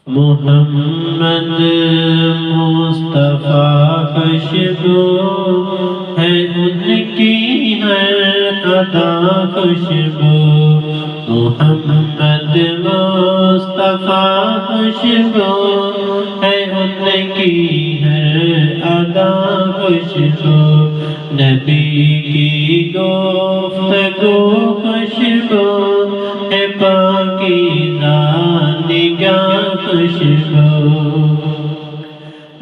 محمد مصطفیٰ خوشبو ہے ان کی ہر ادا خوشبو، محمد مصطفیٰ خوشبو ہے ان کی ہر ادا خوشبو، نبی کی گفتگو خوشبو ہے پاکیزہ نگاہ خوشبو،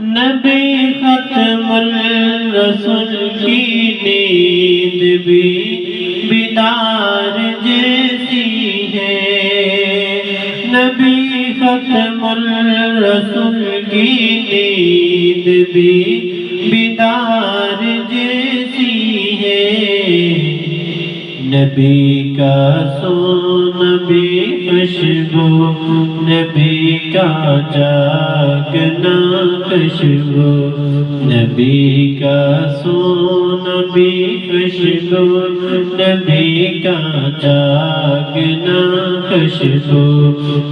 نبی ختم الرسل کی نیند بھی بیدار جیسی ہے، نبی ختم الرسل کی نیند بھی بیدار جیسی ہے، نبی کا سونا بھی خوشبو، نبی کا جاگنا خوشبو، نبی کا سونا بھی خوشبو، نبی کا جاگنا خوشبو،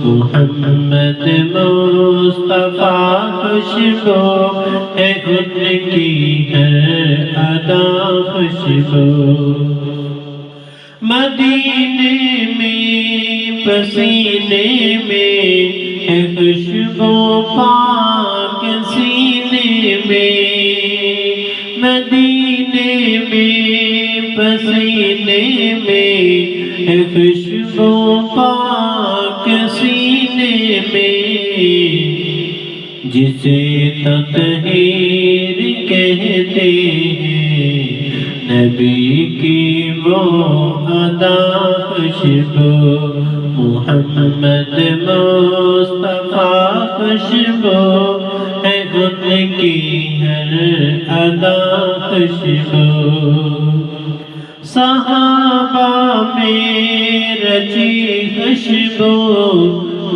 محمد مصطفیٰ خوشبو ہے ان کی ہر ادا خوشبو، مدینے میں پسینے میں ہے خوشبو پاک سینے میں، مدینے میں پسینے میں ہے خوشبو پاک سینے میں، جسے تطہیر کہتے ہیں نبی کی وہ ادا خوشبو، محمد مصطفیٰ خوشبو ہے ان کی ہر ادا خوشبو، صحابہ میں رچی خوشبو،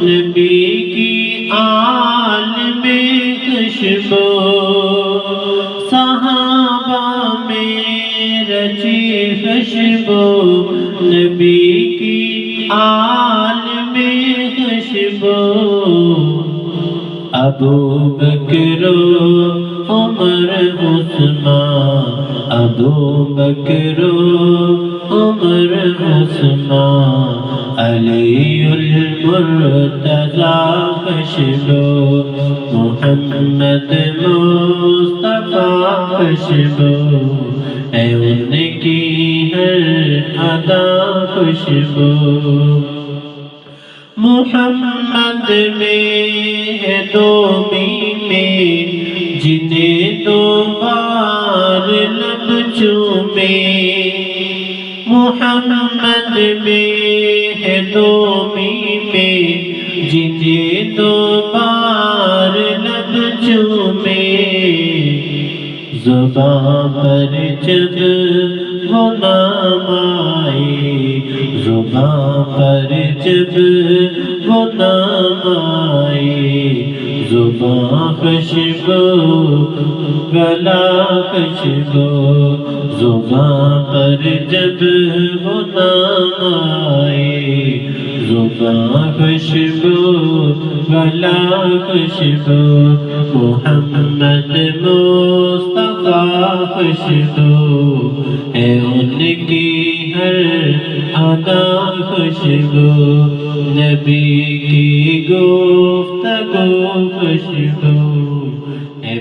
نبی کی آل میں خوشبو، صحابہ میں رچی خوشبو، نبی کی آل میں خوشبو، ابو بکر و عمر عثمان، ابو بکر و عمر عثمان، علی المرتضیٰ خوشبو، محمد مصطفیٰ خوشبو ہے ان کی ہر ادا خوشبو، محمد میں ہے دو میمے جنہیں دو بار لب چومے، محمد میں ہے دو میمے جنہیں دو بار لب چومے، زبان پر جب وہ نام آئے، زبان پر جب وہ نام آئے، زبان خوشبو گلا خوشبو، زبان پر جب وہ نام آئے، زبان خوشبو گلا خوشبو، محمد مصطفیٰ خوشبو ہے ان کی ہر ادا خوشبو، نبی کی گفتگو خوشبو ہے